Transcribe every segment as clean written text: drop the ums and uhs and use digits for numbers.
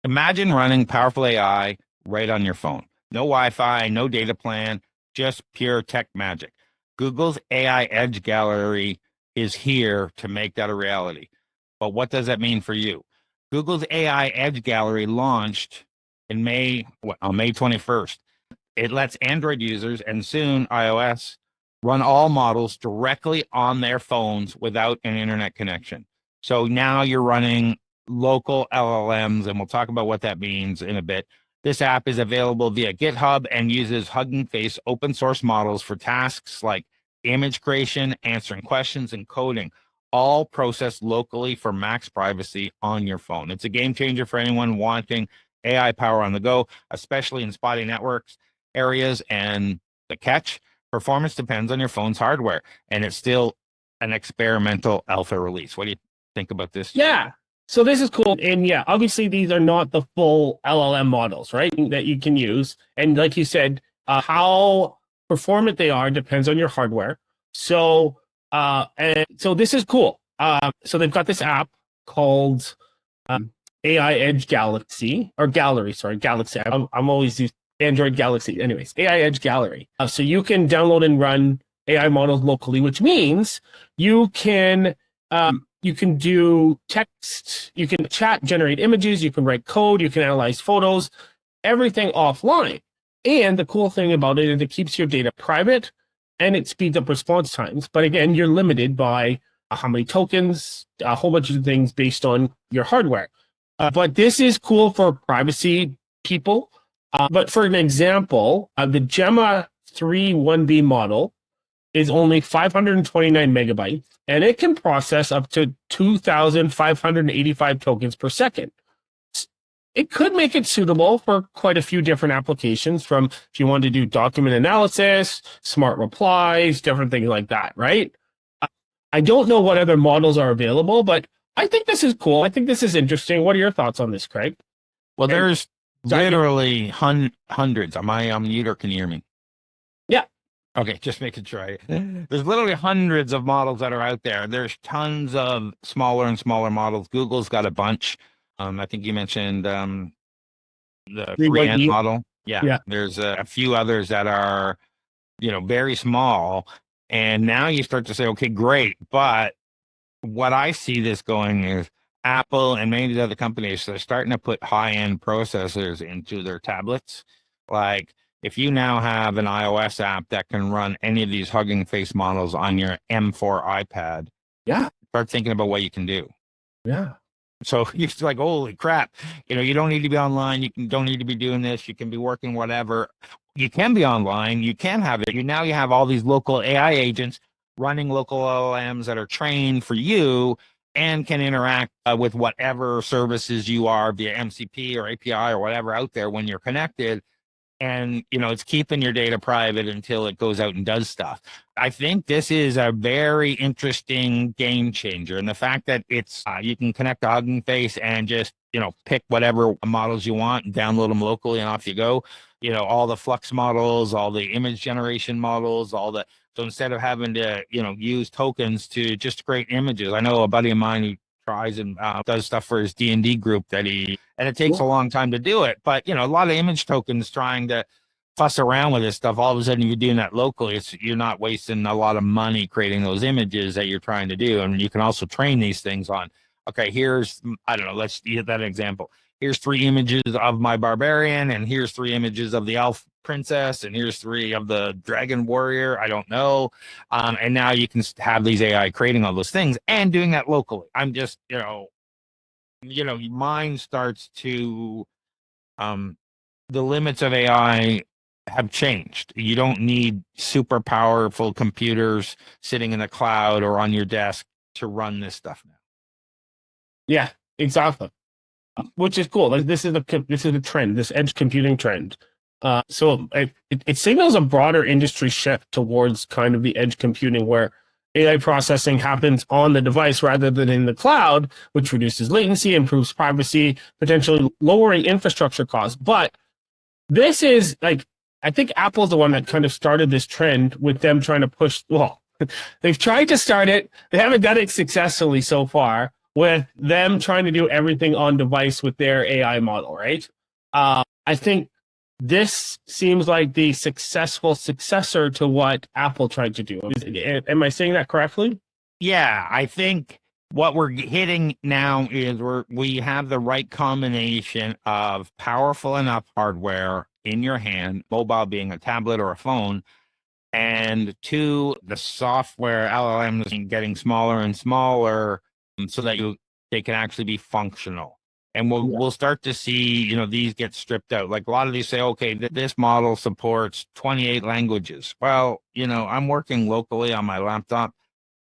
Imagine running powerful AI right on your phone. No Wi-Fi, no data plan, just pure tech magic. Google's AI Edge Gallery is here to make that a reality. But what does that mean for you? Google's AI Edge Gallery launched in on May 21st. It lets Android users and soon iOS run all models directly on their phones without an internet connection. So now you're running local LLMs, and we'll talk about what that means in a bit. This app is available via GitHub and uses Hugging Face open source models for tasks like image creation, answering questions, and coding, all processed locally for max privacy on your phone. It's a game changer for anyone wanting AI power on the go, especially in spotty networks areas. And the catch, performance depends on your phone's hardware, and it's still an experimental alpha release. What do you think about this? Yeah. So this is cool. And yeah, obviously these are not the full LLM models, right? That you can use. And like you said, how performant they are depends on your hardware. So, and so this is cool. So they've got this app called AI Edge Galaxy or Gallery. Sorry, Galaxy. I'm always used Android Galaxy. Anyways, AI Edge Gallery. So you can download and run AI models locally, which means you can do text, you can chat, generate images, you can write code, you can analyze photos, everything offline. And the cool thing about it is it keeps your data private and it speeds up response times. But again, you're limited by how many tokens, a whole bunch of things based on your hardware. But this is cool for privacy people. But for an example, the Gemma 3 1B model is only 529 megabytes, and it can process up to 2,585 tokens per second. It could make it suitable for quite a few different applications, from if you want to do document analysis, smart replies, different things like that, right? I don't know what other models are available, but I think this is cool. I think this is interesting. What are your thoughts on this, Craig? Well, there's literally hundreds. Am I on mute or can you hear me? Yeah. Okay, just making sure. There's literally hundreds of models that are out there. There's tons of smaller and smaller models. Google's got a bunch. I think you mentioned the 3N model. Yeah. There's a few others that are, very small. And now you start to say, okay, great. But what I see this going is Apple and many of the other companies, they're starting to put high-end processors into their tablets. Like, if you now have an iOS app that can run any of these Hugging Face models on your M4 iPad, start thinking about what you can do. Yeah. So you're like, holy crap, you don't need to be online. Don't need to be doing this. You can be working whatever. You can be online. You can have it. Now you have all these local AI agents running local LLMs that are trained for you and can interact with whatever services you are via MCP or API or whatever out there when you're connected. And, it's keeping your data private until it goes out and does stuff. I think this is a very interesting game changer. And the fact that it's, you can connect to Hugging Face and just, pick whatever models you want and download them locally and off you go. All the Flux models, all the image generation models, so instead of having to, use tokens to just create images. I know a buddy of mine who tries and does stuff for his D&D group and it takes a long time to do it. But, a lot of image tokens trying to fuss around with this stuff. All of a sudden, you're doing that locally. You're not wasting a lot of money creating those images that you're trying to do. And you can also train these things on, okay, let's use that example. Here's 3 images of my barbarian, and here's 3 images of the elf princess, and here's 3 of the dragon warrior. I don't know. And now you can have these AI creating all those things and doing that locally. I'm just, mine starts to, the limits of AI have changed. You don't need super powerful computers sitting in the cloud or on your desk to run this stuff now. Yeah, exactly. Which is cool. Like this is a trend, this edge computing trend. So it signals a broader industry shift towards kind of the edge computing where AI processing happens on the device rather than in the cloud, which reduces latency, improves privacy, potentially lowering infrastructure costs. But this is like, I think Apple's the one that kind of started this trend with them trying to push, they've tried to start it. They haven't done it successfully so far, with them trying to do everything on device with their AI model, right? I think this seems like the successful successor to what Apple tried to do. Am I saying that correctly? Yeah, I think what we're hitting now is we have the right combination of powerful enough hardware in your hand, mobile being a tablet or a phone, and two, the software LLMs getting smaller and smaller, so that they can actually be functional. And Yeah. we'll start to see, these get stripped out. Like a lot of these say, okay, this model supports 28 languages. Well, I'm working locally on my laptop.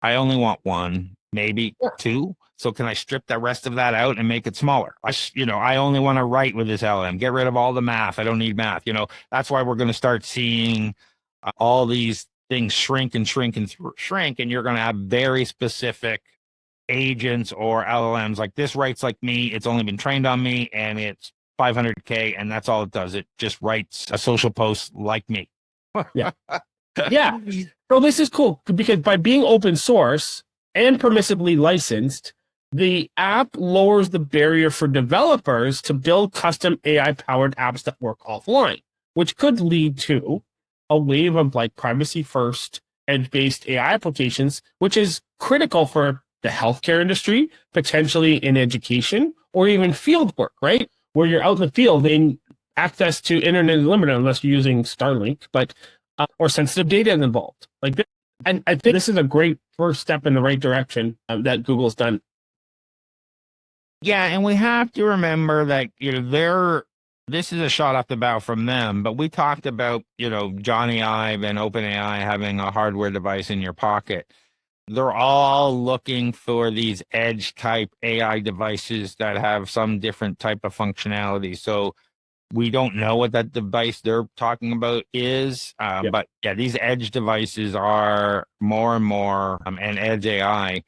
I only want one, maybe Yeah. two. So can I strip the rest of that out and make it smaller? I only want to write with this LM. Get rid of all the math. I don't need math. That's why we're going to start seeing all these things shrink and shrink and shrink, and you're going to have very specific agents or LLMs. Like this writes like me. It's only been trained on me, and it's 500K, and that's all it does. It just writes a social post like me. Yeah. Yeah. So this is cool because by being open source and permissibly licensed, the app lowers the barrier for developers to build custom AI powered apps that work offline, which could lead to a wave of like privacy first edge based AI applications, which is critical for the healthcare industry, potentially in education or even field work, right? Where you're out in the field and access to internet is limited unless you're using Starlink, but or sensitive data is involved. Like this, and I think this is a great first step in the right direction that Google's done. Yeah, and we have to remember that this is a shot off the bow from them, but we talked about Johnny Ive and OpenAI having a hardware device in your pocket. They're all looking for these edge type AI devices that have some different type of functionality. So we don't know what that device they're talking about is, Yeah. but yeah, these edge devices are more and more, and edge AI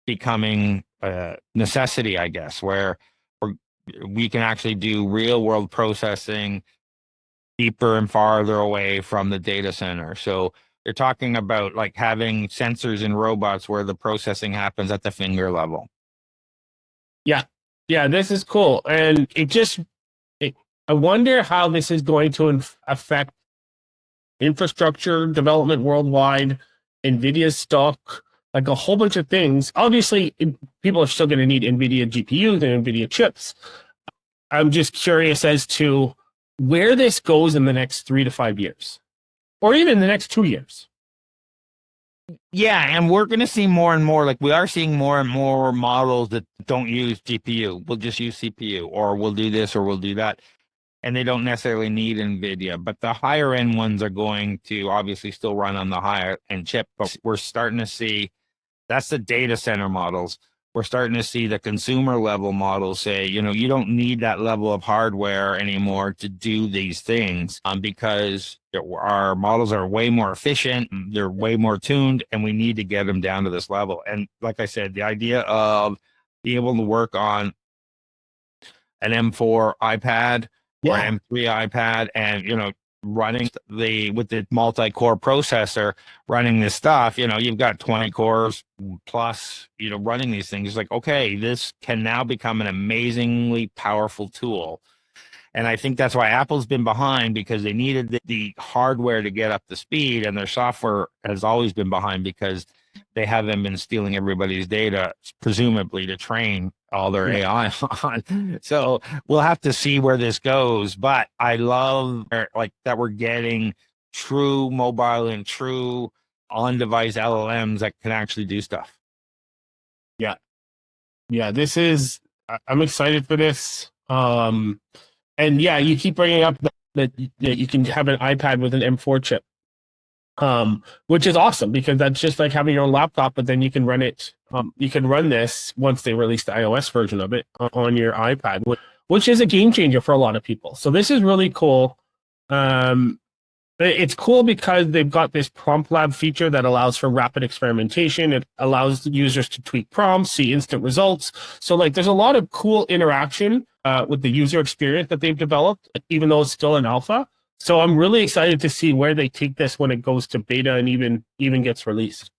becoming a necessity, I guess, where we can actually do real world processing deeper and farther away from the data center. So they're talking about like having sensors in robots where the processing happens at the finger level. Yeah. Yeah, this is cool. And I wonder how this is going to affect infrastructure development worldwide, NVIDIA's stock, like a whole bunch of things. Obviously, people are still going to need NVIDIA GPUs and NVIDIA chips. I'm just curious as to where this goes in the next 3 to 5 years, or even the next 2 years. Yeah, and we're going to see more and more, like we are seeing more and more models that don't use GPU. We'll just use CPU, or we'll do this, or we'll do that. And they don't necessarily need NVIDIA, but the higher end ones are going to obviously still run on the higher end chip. But we're starting to see, that's the data center models. We're starting to see the consumer level models say, you don't need that level of hardware anymore to do these things, because our models are way more efficient, they're way more tuned, and we need to get them down to this level. And like I said, the idea of being able to work on an M4 iPad or an M3 iPad, and running with the multi-core processor, running this stuff, you've got 20 cores plus, running these things. Like, okay, this can now become an amazingly powerful tool. And I think that's why Apple's been behind, because they needed the hardware to get up to speed, and their software has always been behind because they haven't been stealing everybody's data, presumably to train all their AI on. So we'll have to see where this goes. But I love like that we're getting true mobile and true on-device LLMs that can actually do stuff. Yeah. Yeah, I'm excited for this. And yeah, you keep bringing up that you can have an iPad with an M4 chip, which is awesome because that's just like having your own laptop, but then you can run it. You can run this once they release the iOS version of it on your iPad, which is a game changer for a lot of people. So this is really cool. It's cool because they've got this prompt lab feature that allows for rapid experimentation. It allows users to tweak prompts, see instant results. So like there's a lot of cool interaction with the user experience that they've developed, even though it's still in alpha. So I'm really excited to see where they take this when it goes to beta and even gets released.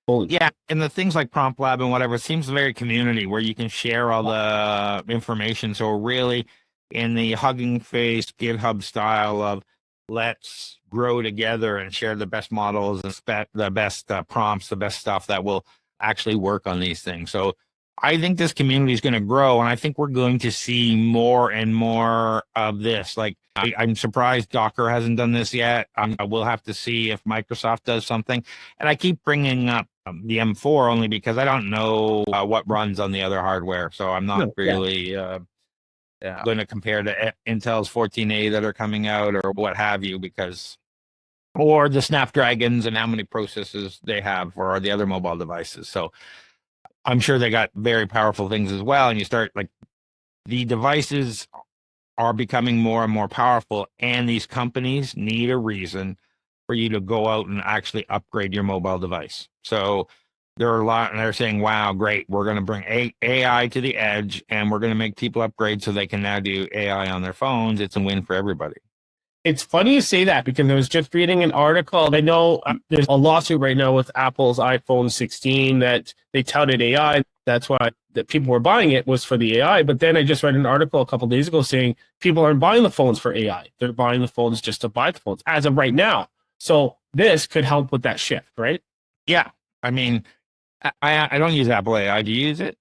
Holy. Yeah, and the things like Prompt Lab and whatever, it seems very community where you can share all the information. So really in the Hugging Face GitHub style of let's grow together and share the best models and the best prompts, the best stuff that will actually work on these things. So I think this community is going to grow, and I think we're going to see more and more of this. Like I'm surprised Docker hasn't done this yet. We'll have to see if Microsoft does something. And I keep bringing up the M4 only because I don't know what runs on the other hardware. So I'm not really going to compare to Intel's 14A that are coming out or what have you, because, or the Snapdragons and how many processors they have for the other mobile devices. So I'm sure they got very powerful things as well. And you start like the devices are becoming more and more powerful, and these companies need a reason for you to go out and actually upgrade your mobile device. So there are a lot, and they're saying, wow, great, we're going to bring AI to the edge, and we're going to make people upgrade so they can now do AI on their phones. It's a win for everybody. It's funny you say that because I was just reading an article. I know there's a lawsuit right now with Apple's iPhone 16 that they touted AI. That's why that people were buying it was for the AI. But then I just read an article a couple of days ago saying people aren't buying the phones for AI. They're buying the phones just to buy the phones as of right now. So this could help with that shift, right? Yeah. I mean, I don't use Apple AI. Do you use it?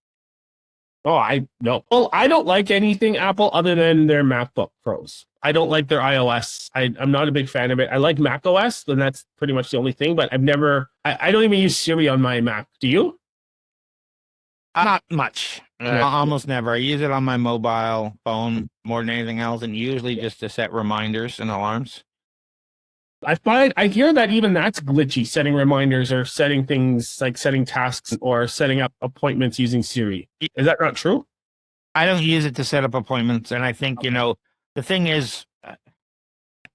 Oh, I no. Well, I don't like anything Apple other than their MacBook Pros. I don't like their iOS. I'm not a big fan of it. I like Mac OS, and that's pretty much the only thing. But I don't even use Siri on my Mac. Do you? Not much. Almost never. I use it on my mobile phone more than anything else, and usually just to set reminders and alarms. I hear that even that's glitchy, setting reminders or setting things like setting tasks or setting up appointments using Siri. Is that not true? I don't use it to set up appointments, and I think, the thing is,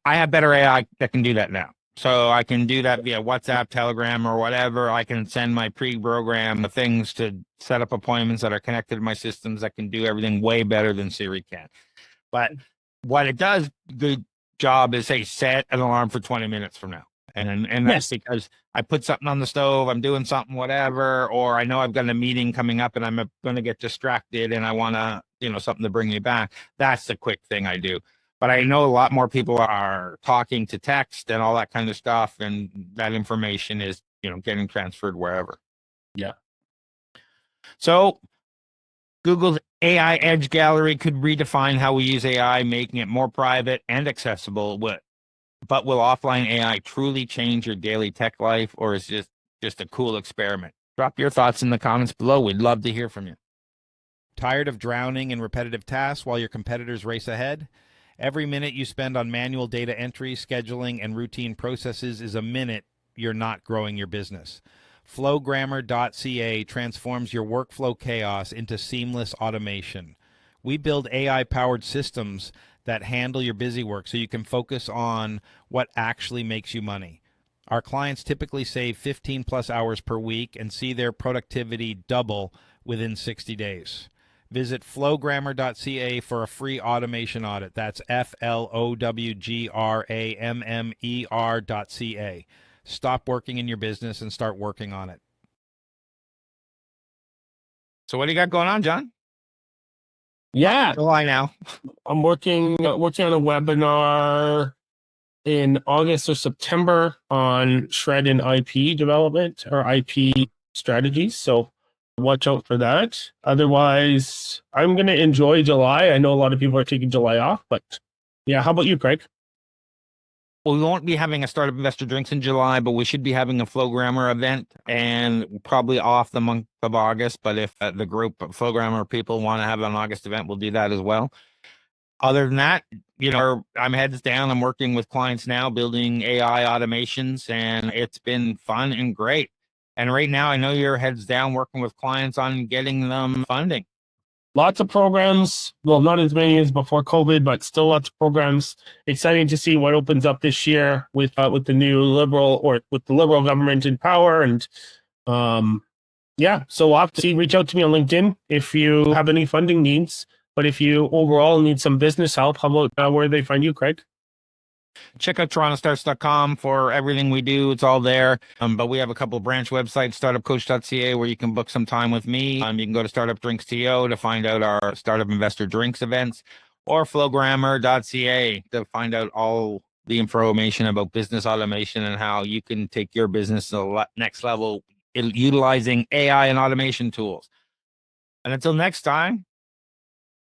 I have better AI that can do that now. So I can do that via WhatsApp, Telegram, or whatever. I can send my pre-programmed things to set up appointments that are connected to my systems that can do everything way better than Siri can. But what it does, good job, is say set an alarm for 20 minutes from now. And that's because I put something on the stove, I'm doing something, whatever, or I know I've got a meeting coming up and I'm going to get distracted and I want to, something to bring me back. That's the quick thing I do. But I know a lot more people are talking to text and all that kind of stuff, and that information is, getting transferred wherever. Yeah. So Google's AI Edge Gallery could redefine how we use AI, making it more private and accessible. But will offline AI truly change your daily tech life, or is it just a cool experiment? Drop your thoughts in the comments below. We'd love to hear from you. Tired of drowning in repetitive tasks while your competitors race ahead? Every minute you spend on manual data entry, scheduling, and routine processes is a minute you're not growing your business. Flowgrammer.ca transforms your workflow chaos into seamless automation. We build AI-powered systems that handle your busy work so you can focus on what actually makes you money. Our clients typically save 15 plus hours per week and see their productivity double within 60 days. Visit flowgrammer.ca for a free automation audit. That's flowgrammer.ca. Stop working in your business and start working on it. So what do you got going on, John? Yeah. July now. I'm working on a webinar in August or September on shred and IP development or IP strategies. So watch out for that. Otherwise, I'm going to enjoy July. I know a lot of people are taking July off, but yeah. How about you, Craig? Well, we won't be having a Startup Investor Drinks in July, but we should be having a Flowgrammer event, and probably off the month of August. But if the group of Flowgrammer people want to have an August event, we'll do that as well. Other than that, I'm heads down. I'm working with clients now, building AI automations, and it's been fun and great. And right now, I know you're heads down working with clients on getting them funding. Lots of programs. Well, not as many as before COVID, but still lots of programs. Exciting to see what opens up this year with the new liberal government in power. And yeah, so we'll have to see. Reach out to me on LinkedIn if you have any funding needs. But if you overall need some business help, how about where they find you, Craig? Check out torontostarts.com for everything we do. It's all there. But we have a couple of branch websites, startupcoach.ca, where you can book some time with me. You can go to startupdrinks.to to find out our startup investor drinks events, or flowgrammer.ca to find out all the information about business automation and how you can take your business to the next level utilizing AI and automation tools. And until next time,